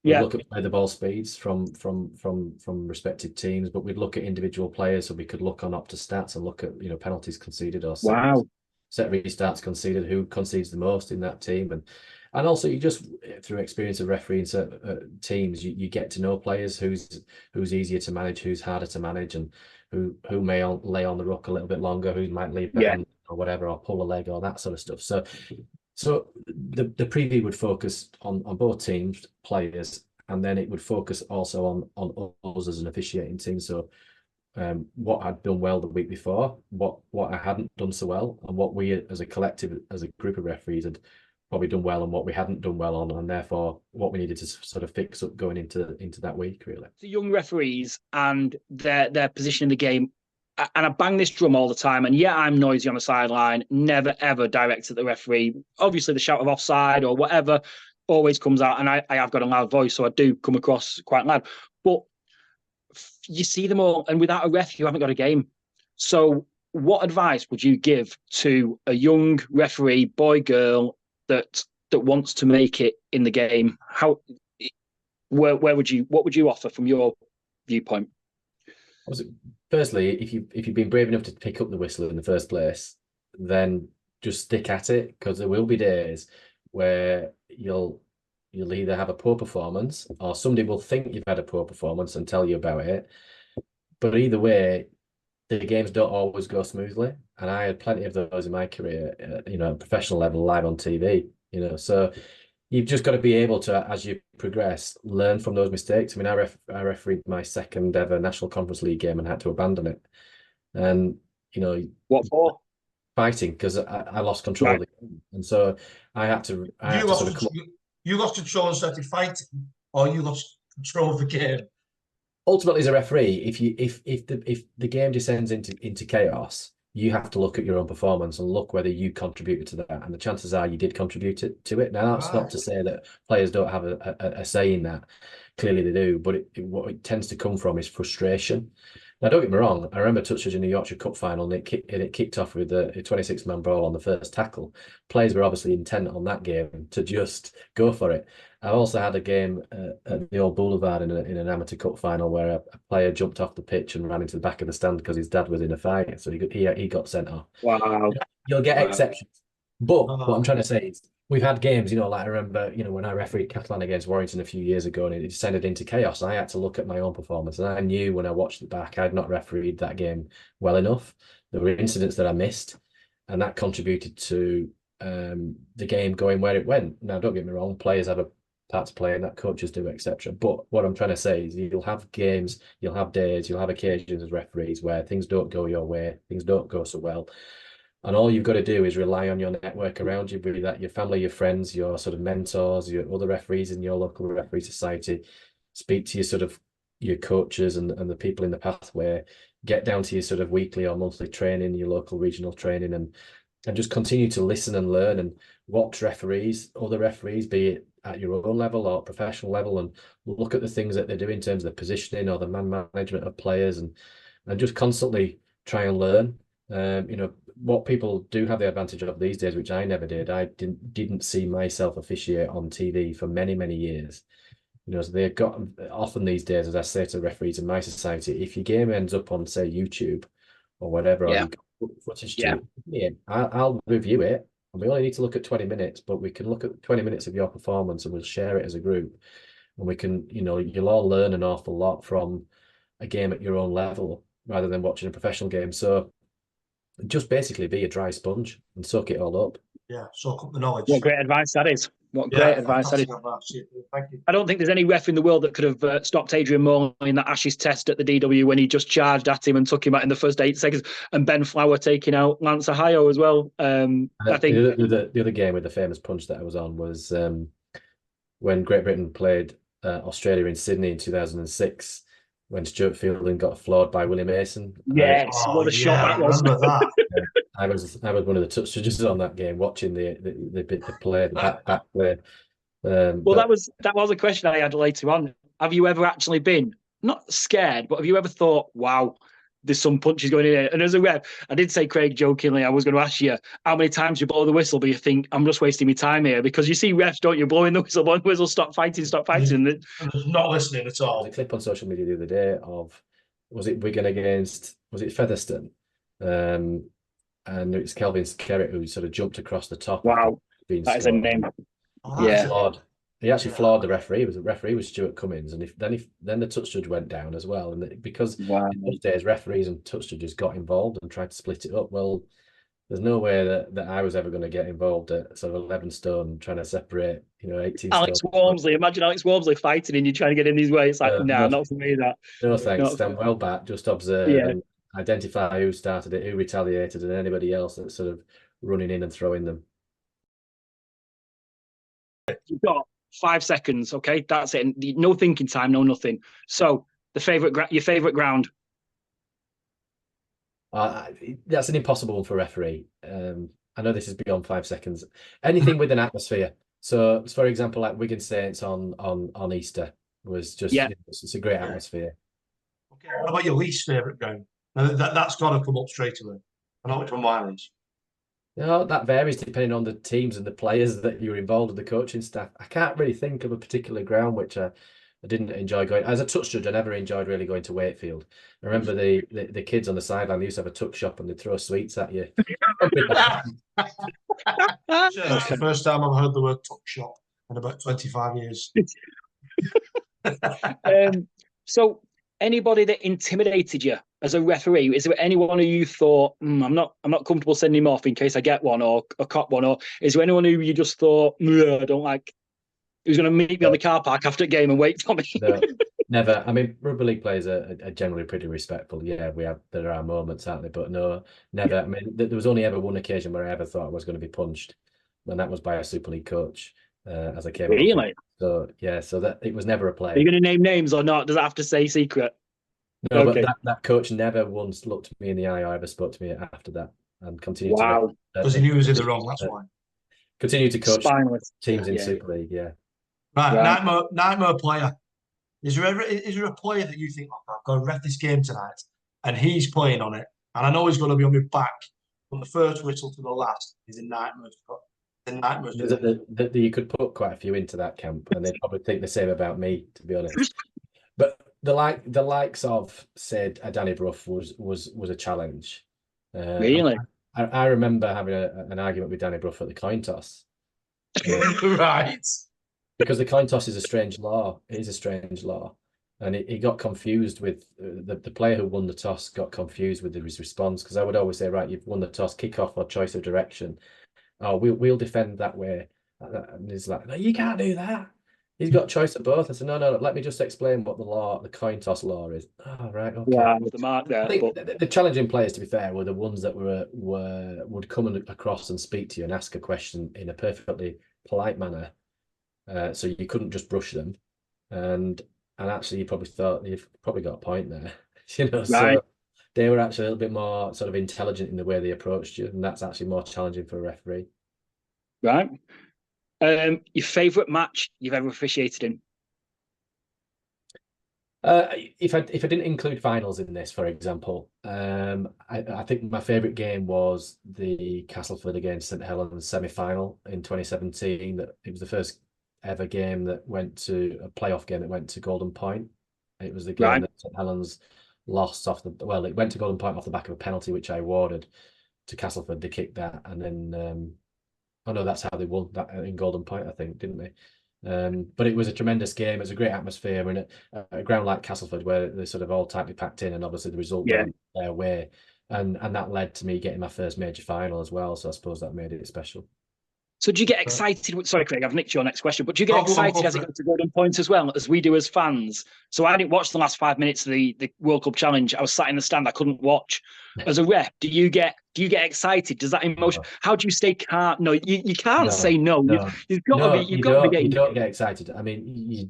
We'd look at the ball speeds from respective teams, but we'd look at individual players, so we could look on Opta stats and look at penalties conceded or set restarts conceded, who concedes the most in that team, And also, you just through experience of refereeing teams, you get to know players who's easier to manage, who's harder to manage, and who may lay on the ruck a little bit longer, who might leave a hand or whatever, or pull a leg or that sort of stuff. So the preview would focus on both teams, players, and then it would focus also on us as an officiating team. So what I'd done well the week before, what I hadn't done so well, and what we as a collective, as a group of referees, had probably done well, and what we hadn't done well on, and therefore what we needed to sort of fix up going into that week, really. The young referees and their position in the game, and I bang this drum all the time, and I'm noisy on the sideline, never ever direct at the referee. Obviously the shout of offside or whatever always comes out, and I have got a loud voice, so I do come across quite loud. But you see them all, and without a ref, you haven't got a game. So what advice would you give to a young referee, boy, girl, that wants to make it in the game? What would you offer from your viewpoint? Firstly, if you've been brave enough to pick up the whistle in the first place, then just stick at it, because there will be days where you'll either have a poor performance, or somebody will think you've had a poor performance and tell you about it. But either way, the games don't always go smoothly, and I had plenty of those in my career, at professional level, live on TV. So you've just got to be able to, as you progress, learn from those mistakes. I mean, I refereed my second ever National Conference League game and had to abandon it. And what for? Fighting, because I lost control of the game, and so I had to. You lost control and started fighting, or you lost control of the game? Ultimately, as a referee, if the game descends into chaos, you have to look at your own performance and look whether you contributed to that, and the chances are you did contribute to it. Now, that's not to say that players don't have a say in that. Clearly they do, but what it tends to come from is frustration. Now, don't get me wrong, I remember touches in the Yorkshire Cup final, and it kicked off with a 26-man brawl on the first tackle. Players were obviously intent on that game to just go for it. I've also had a game at the Old Boulevard in an amateur cup final where a player jumped off the pitch and ran into the back of the stand because his dad was in a fight, so he got sent off. Wow. You'll get exceptions. But what I'm trying to say is, we've had games, like I remember, when I refereed Catalan against Warrington a few years ago and it descended into chaos, I had to look at my own performance, and I knew when I watched it back, I'd not refereed that game well enough. There were incidents that I missed, and that contributed to the game going where it went. Now, don't get me wrong, players have a part to play in that, coaches do, etc. But what I'm trying to say is, you'll have games, you'll have days, you'll have occasions as referees where things don't go your way, things don't go so well. And all you've got to do is rely on your network around you, be that your family, your friends, your sort of mentors, your other referees in your local referee society. Speak to your coaches and the people in the pathway. Get down to your sort of weekly or monthly training, your local regional training, and just continue to listen and learn and watch referees, other referees, be it at your own level or professional level, and look at the things that they do in terms of the positioning or the man management of players, and just constantly try and learn. What people do have the advantage of these days, which I never did. I didn't see myself officiate on TV for many, many years. So they've got, often these days, as I say to referees in my society, if your game ends up on, say, YouTube or whatever, or you've got footage to it, I'll review it. And we only need to look at 20 minutes, but we can look at 20 minutes of your performance and we'll share it as a group. And we can, you'll all learn an awful lot from a game at your own level rather than watching a professional game. So just basically be a dry sponge and soak it all up. Yeah, soak up the knowledge. What great advice that is. What great advice that is. Thank you. I don't think there's any ref in the world that could have stopped Adrian Morley in that Ashes test at the DW when he just charged at him and took him out in the first 8 seconds, and Ben Flower taking out Lance Ohio as well. I think the other game with the famous punch that I was on was when Great Britain played Australia in Sydney in 2006. When Stuart Fielding got floored by Willie Mason. Yes, what a shot that was. I remember that. I was one of the touch judges on that game, watching the play, the back play. Well, that was a question I had later on. Have you ever actually been not scared, but have you ever thought, wow, there's some punches going in here? And as a ref, I did say, Craig, jokingly, I was going to ask you how many times you blow the whistle, but you think, I'm just wasting my time here, because you see refs, don't you, blowing the whistle, stop fighting. And not listening at all. There's a clip on social media the other day of, was it Wigan against, was it Featherstone? And it's Kelvin Skerritt who sort of jumped across the top. Wow, that is a name. He actually flawed the referee. The referee was Stuart Cummins, and then the touch judge went down as well. And because in those days referees and touch judges got involved and tried to split it up. Well, there's no way that I was ever going to get involved at sort of 11 stone trying to separate, 18 Alex stone. Walmsley, imagine Alex Walmsley fighting and you trying to get in his way. It's like, not for me, that. No thanks, stand well back, just observe and identify who started it, who retaliated, and anybody else that's sort of running in and throwing them. You've got 5 seconds, okay? That's it. No thinking time, no nothing. So, your favourite ground? That's an impossible one for a referee. I know this is beyond 5 seconds. Anything with an atmosphere. So, for example, like Wigan Saints on Easter was just it's a great atmosphere. Okay, what about your least favourite ground? Now that's got to come up straight away. I know which one mine is. That varies depending on the teams and the players that you're involved with, the coaching staff. I can't really think of a particular ground which I didn't enjoy going. As a touch judge, I never enjoyed really going to Wakefield. I remember the kids on the sideline, they used to have a tuck shop and they'd throw sweets at you. That's the first time I've heard the word tuck shop in about 25 years. So, anybody that intimidated you as a referee, is there anyone who you thought, I'm not comfortable sending him off in case I get one or a cop one, or is there anyone who you just thought, I don't like, who's going to meet me on the car park after a game and wait for me? No, never. I mean, rugby league players are generally pretty respectful. Yeah, there are moments, aren't there? But no, never. I mean, there was only ever one occasion where I ever thought I was going to be punched, and that was by a Super League coach as I came. Really? So that it was never a player. Are you going to name names or not? Does it have to say secret? No, okay. But that coach never once looked me in the eye or ever spoke to me after that, and continued to. Because he knew he was in the wrong. That's why. Continue to coach teams in Super League. Yeah. Right. Nightmare player. Is there a player that you think, I've got to ref this game tonight, and he's playing on it, and I know he's going to be on my back from the first whistle to the last? He's a nightmare. You could put quite a few into that camp, and they'd probably think the same about me, to be honest. But the likes of, said, Danny Brough was a challenge. Really? I remember having an argument with Danny Brough at the coin toss. Right. Because the coin toss is a strange law. It is a strange law. And he got confused with the player who won the toss got confused with his response, because I would always say, right, you've won the toss, kick off or choice of direction. Oh, we'll defend that way. And he's like, no, you can't do that. He's got choice of both. I said, no, let me just explain what the coin toss law is. Oh, right, okay. Yeah, the mark there. I think the challenging players, to be fair, were the ones that would come across and speak to you and ask a question in a perfectly polite manner. So you couldn't just brush them, and actually you probably thought you've probably got a point there, Right. So they were actually a little bit more sort of intelligent in the way they approached you, and that's actually more challenging for a referee. Right. Your favourite match you've ever officiated in? If I didn't include finals in this, for example, I think my favourite game was the Castleford against St Helens semi-final in 2017. That it was the first ever game that went to a playoff game that went to Golden Point. It was the game that St Helens lost it went to Golden Point off the back of a penalty which I awarded to Castleford. They kicked that, and then that's how they won that in Golden Point, I think, didn't they? But it was a tremendous game. It was a great atmosphere in a ground like Castleford where they're sort of all tightly packed in, and obviously the result went their way, and that led to me getting my first major final as well. So I suppose that made it special. So do you get excited? Sorry, Craig, I've nicked your next question, but do you get excited as it goes to Golden Point as well, as we do as fans? So I didn't watch the last 5 minutes of the World Cup Challenge. I was sat in the stand. I couldn't watch. As a ref, do you get excited? Does that emotion? No. How do you stay calm? No, you can't say no. You've got to be. You don't get excited. I mean,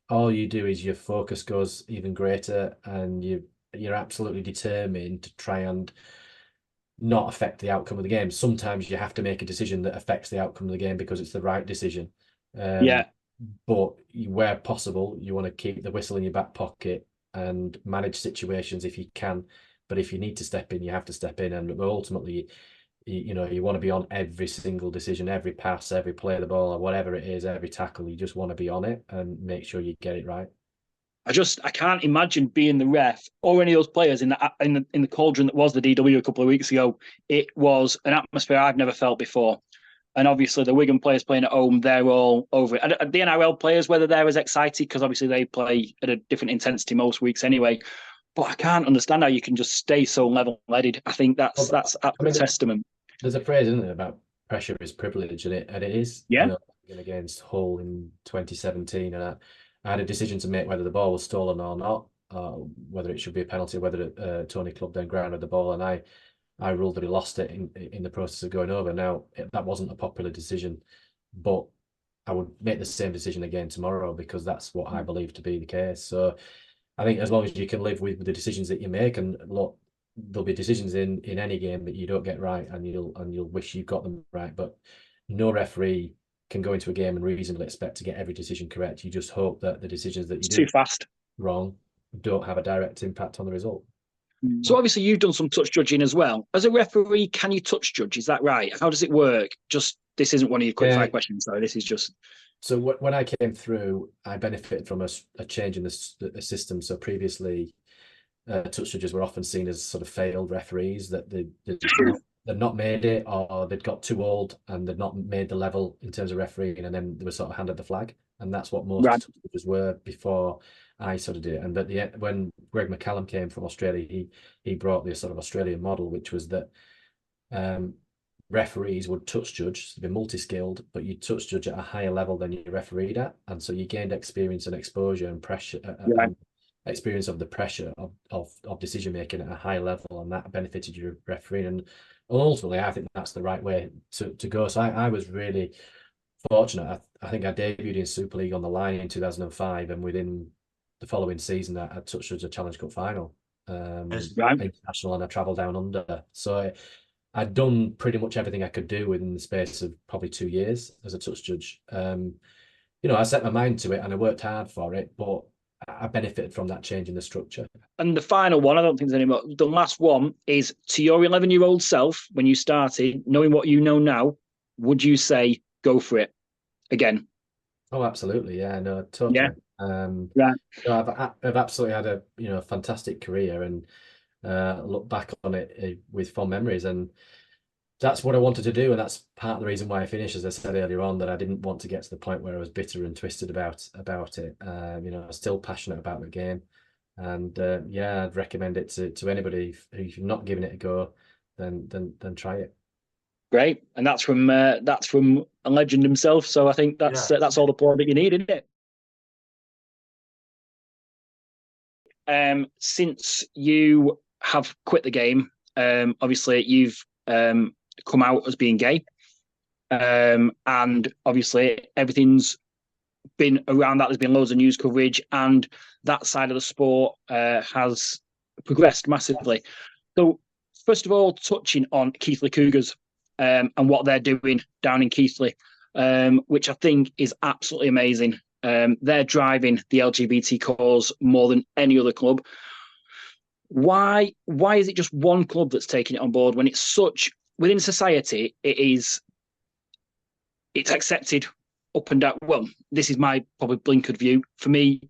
all you do is your focus goes even greater, and you're absolutely determined to try and not affect the outcome of the game. Sometimes you have to make a decision that affects the outcome of the game because it's the right decision. But where possible, you want to keep the whistle in your back pocket and manage situations if you can. But if you need to step in, you have to step in. And ultimately, you want to be on every single decision, every pass, every play of the ball, or whatever it is, every tackle. You just want to be on it and make sure you get it right. I can't imagine being the ref or any of those players in the cauldron that was the DW a couple of weeks ago. It was an atmosphere I've never felt before. And obviously the Wigan players playing at home, they're all over it. And the NRL players, whether they're as excited, because obviously they play at a different intensity most weeks anyway. But I can't understand how you can just stay so level-headed. I think that's absolute testament. There's a phrase, isn't it, about pressure is privilege, and it is. Yeah. You know, against Hull in 2017, and I had a decision to make whether the ball was stolen or not, whether it should be a penalty, whether Tony Clubb then grounded the ball, and I ruled that he lost it in the process of going over. Now, that wasn't a popular decision, but I would make the same decision again tomorrow because that's what I believe to be the case. So I think as long as you can live with the decisions that you make, and look, there'll be decisions in any game that you don't get right, and you'll wish you got them right. But no referee can go into a game and reasonably expect to get every decision correct. You just hope that the decisions that you do too fast wrong don't have a direct impact on the result. So obviously you've done some touch judging as well. As a referee, can you touch judge? Is that right? How does it work? This isn't one of your quick fire questions, sorry. This is just. So when I came through, I benefited from a change in the system. So previously, touch judges were often seen as sort of failed referees, that they'd not made it, or they'd got too old and they'd not made the level in terms of refereeing, and then they were sort of handed the flag. And that's what most touch judges were before I sort of did it. And but when Greg McCallum came from Australia, he brought this sort of Australian model, which was that referees would touch judge, so they'd be multi-skilled, but you touch judge at a higher level than you refereed at, and so you gained experience and exposure and pressure, and experience of the pressure of decision making at a high level, and that benefited your refereeing. And ultimately, I think that's the right way to go. So I was really fortunate. I think I debuted in Super League on the line in 2005, and within the following season, I touched judge a Challenge Cup final, international, and I travelled down under. So I'd done pretty much everything I could do within the space of probably 2 years as a touch judge. I set my mind to it and I worked hard for it, but I benefited from that change in the structure. And the final one, I don't think there's any more. The last one is, to your 11-year-old self, when you started, knowing what you know now, would you say go for it again? Oh, absolutely. Yeah, no, totally. Yeah. I've absolutely had a fantastic career, and look back on it with fond memories, and that's what I wanted to do, and that's part of the reason why I finished, as I said earlier on, that I didn't want to get to the point where I was bitter and twisted about it. I was still passionate about the game, and I'd recommend it to anybody. If you're not giving it a go, then try it. Great, and that's from a legend himself. So I think that's all the plug that you need, isn't it? Since you have quit the game, obviously you've come out as being gay, and obviously everything's been around that. There's been loads of news coverage, and that side of the sport has progressed massively. So first of all, touching on Keighley Cougars and what they're doing down in Keighley, which I think is absolutely amazing. They're driving the LGBT cause more than any other club. Why is it just one club that's taking it on board when it's such, within society, it's accepted up and down? Well, this is my probably blinkered view. For me,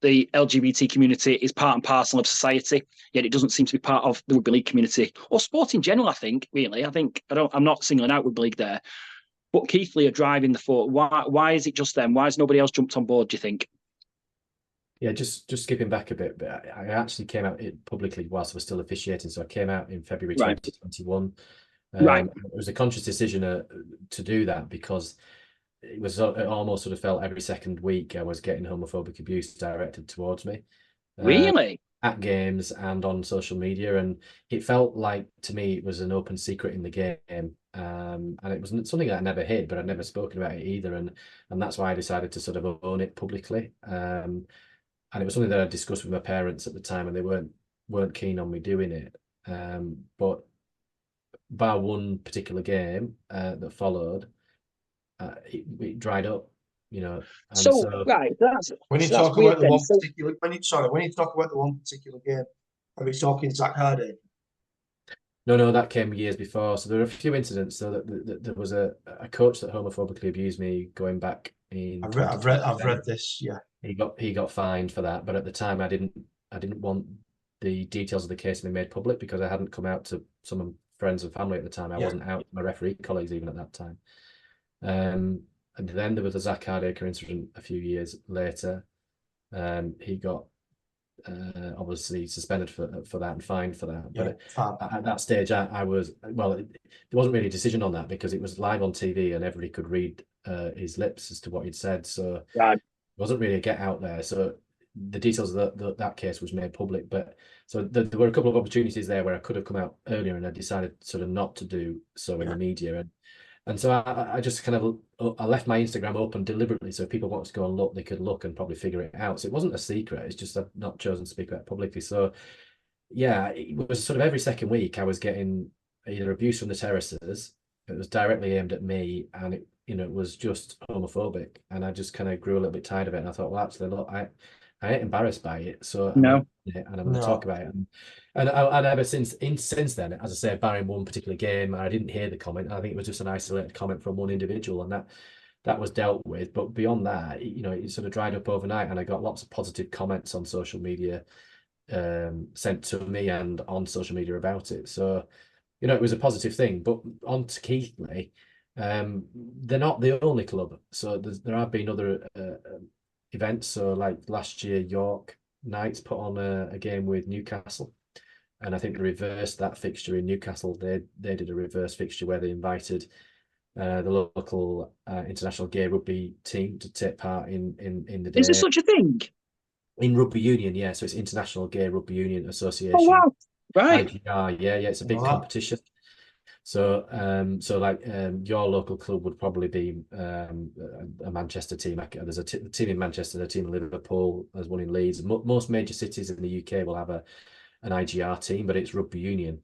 the LGBT community is part and parcel of society, yet it doesn't seem to be part of the rugby league community or sport in general. I think I'm not singling out rugby league there, but Keighley are driving the thought. Why is it just them? Why has nobody else jumped on board, do you think? Yeah, just skipping back a bit, but I actually came out publicly whilst I was still officiating. So I came out in February 2021. It was a conscious decision to do that because it almost sort of felt every second week I was getting homophobic abuse directed towards me. Really? At games and on social media, and it felt like, to me, it was an open secret in the game, and it was something that I never hid, but I'd never spoken about it either, and that's why I decided to sort of own it publicly. And it was something that I discussed with my parents at the time, and they weren't keen on me doing it. But bar one particular game that followed, it dried up, And that's when you talk about the one particular. When you talk about the one particular game, are we talking Zach Hardy? No, that came years before. So there were a few incidents. So that there was a coach that homophobically abused me going back in. I've read this. Yeah, he got fined for that, but at the time I didn't want the details of the case to be made public because I hadn't come out to someone friends and family at the time. I wasn't out with my referee colleagues even at that time. And then there was the Zach Hardacre incident a few years later. He got obviously suspended for that and fined for that. But at that stage, I was, well, there wasn't really a decision on that because it was live on TV and everybody could read his lips as to what he'd said. So it wasn't really a get out there. So the details of that case was made public. But so there were a couple of opportunities there where I could have come out earlier, and I decided sort of not to do so in the media. And so I just kind of, I left my Instagram open deliberately, so if people wanted to go and look, they could look and probably figure it out. So it wasn't a secret, it's just I've not chosen to speak about it publicly. So yeah, it was sort of every second week I was getting either abuse from the terraces, it was directly aimed at me, and it was just homophobic. And I just kind of grew a little bit tired of it. And I thought, well, actually, look, I ain't embarrassed by it. So and I'm going to talk about it. And ever since then, as I say, barring one particular game, I didn't hear the comment. I think it was just an isolated comment from one individual, and that was dealt with. But beyond that, it sort of dried up overnight, and I got lots of positive comments on social media sent to me and on social media about it. So, it was a positive thing. But on to Keighley, they're not the only club. So there have been other events. So like last year, York Knights put on a game with Newcastle. And I think they reversed that fixture in Newcastle. They did a reverse fixture where they invited the local international gay rugby team to take part in the day. Is there such a thing? In rugby union, yeah. So it's International Gay Rugby Union Association. Oh wow! Right. IGR, yeah. It's a big competition. So, your local club would probably be a Manchester team. There's a team in Manchester, a team in Liverpool, there's one in Leeds. Most major cities in the UK will have an IGR team, but it's rugby union.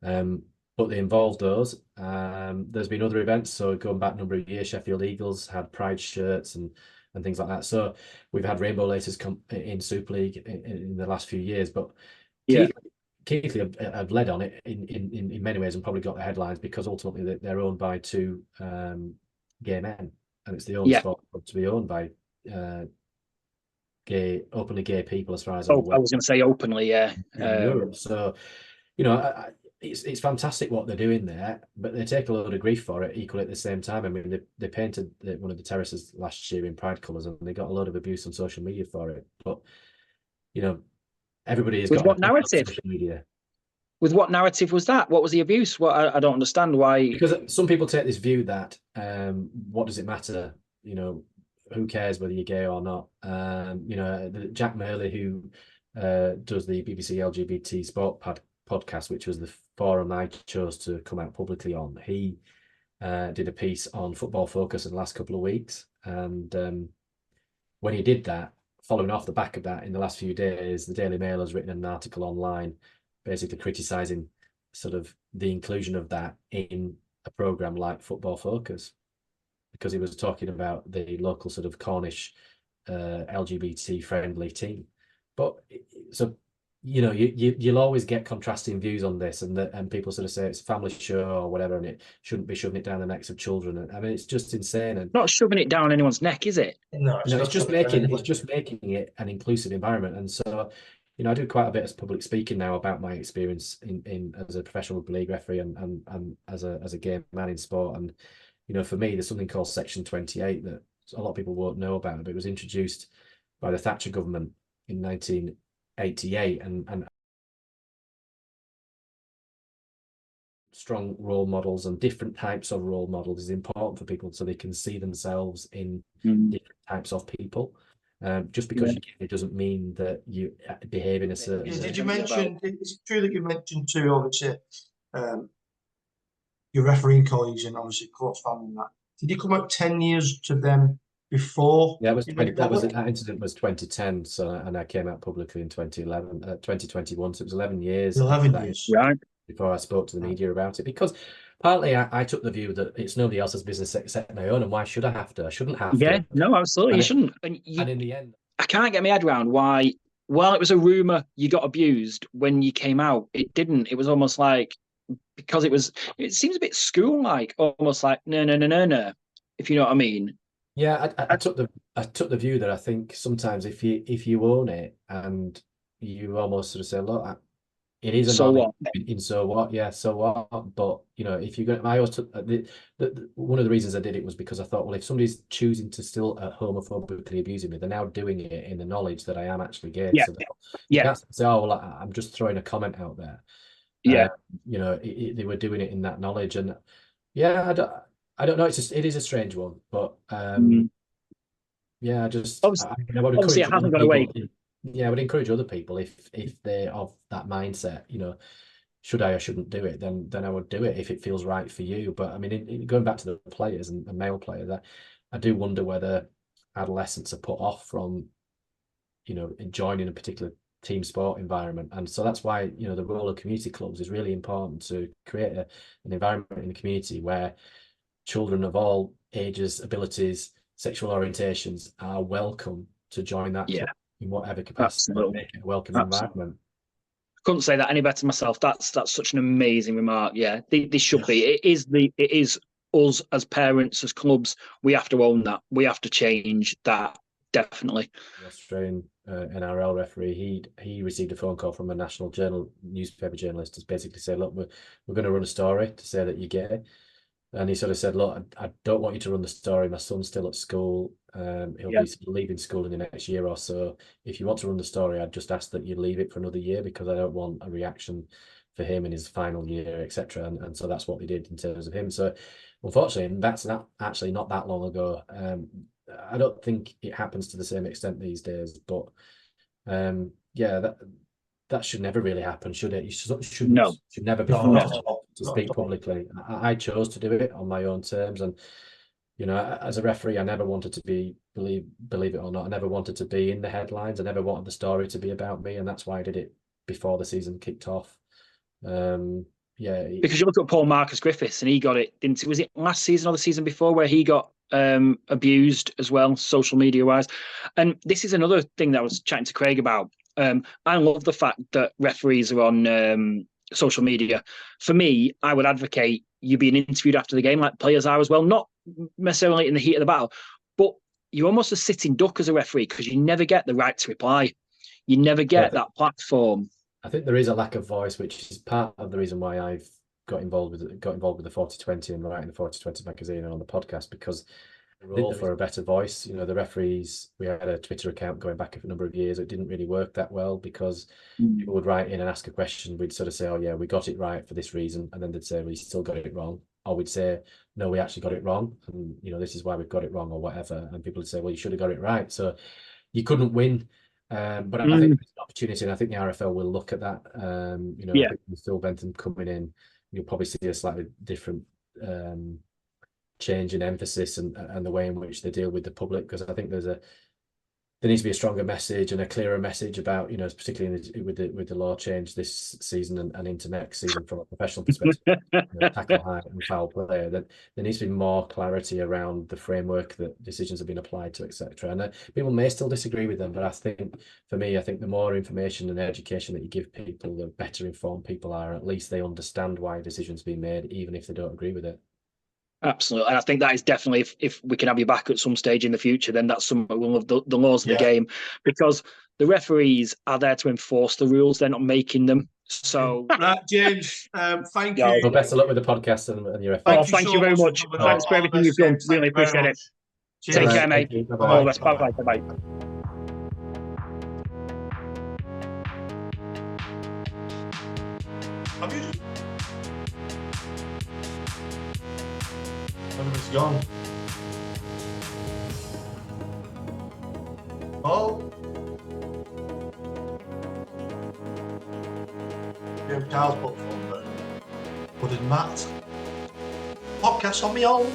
But they involve those. There's been other events. So going back a number of years, Sheffield Eagles had pride shirts and things like that. So we've had Rainbow Laces come in Super League in the last few years. But Keighley have led on it in many ways and probably got the headlines because ultimately they're owned by two gay men, and it's the only sport to be owned by openly gay people, as far as I'm aware. I was going to say openly, in Europe. So, it's fantastic what they're doing there, but they take a load of grief for it equally at the same time. I mean, they painted one of the terraces last year in pride colours, and they got a load of abuse on social media for it. But everybody has got what narrative? Social media. With what narrative was that? What was the abuse? What I don't understand why. Because some people take this view that what does it matter? Who cares whether you're gay or not? Jack Merley, who does the BBC LGBT Sport podcast, which was the forum I chose to come out publicly on, he did a piece on Football Focus in the last couple of weeks. And when he did that, following off the back of that, in the last few days, the Daily Mail has written an article online basically criticising sort of the inclusion of that in a programme like Football Focus, because he was talking about the local sort of Cornish LGBT friendly team. But so you'll always get contrasting views on this, and people sort of say it's a family show or whatever, and it shouldn't be shoving it down the necks of children. And I mean, it's just insane. And not shoving it down anyone's neck, is it? No, it's just making it an inclusive environment. And so, I do quite a bit of public speaking now about my experience in as a professional rugby league referee and as a gay man in sport. And for me, there's something called Section 28 that a lot of people won't know about, but it was introduced by the Thatcher government in 1988, and strong role models and different types of role models is important for people so they can see themselves in different types of people. Just because you're gay doesn't mean that you behave in a certain way. Did you mention, it's true that you mentioned too, obviously, your refereeing colleagues and obviously close family and that. Did you come out 10 years to them before? Yeah, that incident was 2010, so, and I came out publicly in 2021, so it was 11 years. 11 years. Right. Before I spoke to the media about it, because partly I took the view that it's nobody else's business except my own, and why should I have to? I shouldn't have to. Yeah, no, absolutely, you shouldn't. And in the end, I can't get my head around why, while it was a rumour you got abused, when you came out, it didn't. It was almost like, because it seems a bit school-like, almost like, no, if you know what I mean. Yeah, I took the view that I think sometimes if you own it and you almost sort of say, look, It is a so knowledge what? in so what, yeah, so what? But you know, if you're going, I always took one of the reasons I did it was because I thought, well, if somebody's choosing to still homophobically abusing me, they're now doing it in the knowledge that I am actually gay. Yeah, So you yeah, can't say, oh, well, I'm just throwing a comment out there. yeah. You know, they were doing it in that knowledge, and yeah, I don't know. It is a strange one, but yeah, I would Obviously, encourage it other hasn't gone people. away. Yeah, I would encourage other people if they're of that mindset, you know, should I or shouldn't do it, then I would do it if it feels right for you. But I mean, going back to the players and male players, I do wonder whether adolescents are put off from, you know, joining a particular team sport environment. And so that's why, you know, the role of community clubs is really important to create an environment in the community where children of all ages, abilities, sexual orientations are welcome to join that club in whatever capacity, and Absolutely. make it a welcoming environment. Couldn't say that any better myself. That's such an amazing remark. Yeah, this should be. It is us as parents, as clubs. We have to own that. We have to change that. Definitely. The Australian NRL referee, he received a phone call from a national newspaper journalist to basically say, look, we're going to run a story to say that you're gay. And he sort of said, look, I don't want you to run the story. My son's still at school. He'll be leaving school in the next year or so. If you want to run the story, I'd just ask that you leave it for another year, because I don't want a reaction for him in his final year, etc. And so that's what they did in terms of him. So unfortunately, that's not that long ago. I don't think it happens to the same extent these days, but yeah, that should never really happen, should it? You should never be forced to speak publicly. I chose to do it on my own terms, and you know, as a referee, I never wanted to be, believe it or not, I never wanted to be in the headlines. I never wanted the story to be about me, and that's why I did it before the season kicked off. Yeah, because you look at Paul Marcus Griffiths, and he got it. Was it last season or the season before where he got abused as well, social media wise? And this is another thing that I was chatting to Craig about. I love the fact that referees are on social media. For me, I would advocate you being interviewed after the game, like players are as well, not necessarily in the heat of the battle, but you're almost a sitting duck as a referee, because you never get the right to reply. You never get that platform. I think there is a lack of voice, which is part of the reason why I've got involved with the 40/20 and writing the 40/20 magazine and on the podcast, because role for a better voice. You know, the referees, we had a Twitter account going back a number of years. It didn't really work that well, because people would write in and ask a question. We'd sort of say, oh yeah, we got it right for this reason. And then they'd say, we still got it wrong. Or we'd say, no, we actually got it wrong. And, you know, this is why we've got it wrong, or whatever. And people would say, well, you should have got it right. So you couldn't win. But I think there's an opportunity, and I think the RFL will look at that. You know, I think with Phil Bentham coming in, you'll probably see a slightly different change in emphasis and the way in which they deal with the public, because I think there needs to be a stronger message and a clearer message about, you know, particularly with the law change this season and into next season from a professional perspective, you know, tackle high and foul play, that there needs to be more clarity around the framework that decisions have been applied to, etc. And people may still disagree with them, but I think the more information and education that you give people, the better informed people are. At least they understand why a decision's been made, even if they don't agree with it. Absolutely. And I think that is definitely, if we can have you back at some stage in the future, then that's something we'll love, the laws of the game, because the referees are there to enforce the rules. They're not making them. So, right, James, thank you. Well, best of luck with the podcast and your efforts. Thank you very much. Thanks for everything you've done. Really appreciate it. Take care, mate. All the best. Bye-bye. Bye-bye. Have you just... It's gone. Oh. Yeah, Charles put phone, but did Matt podcast on me own?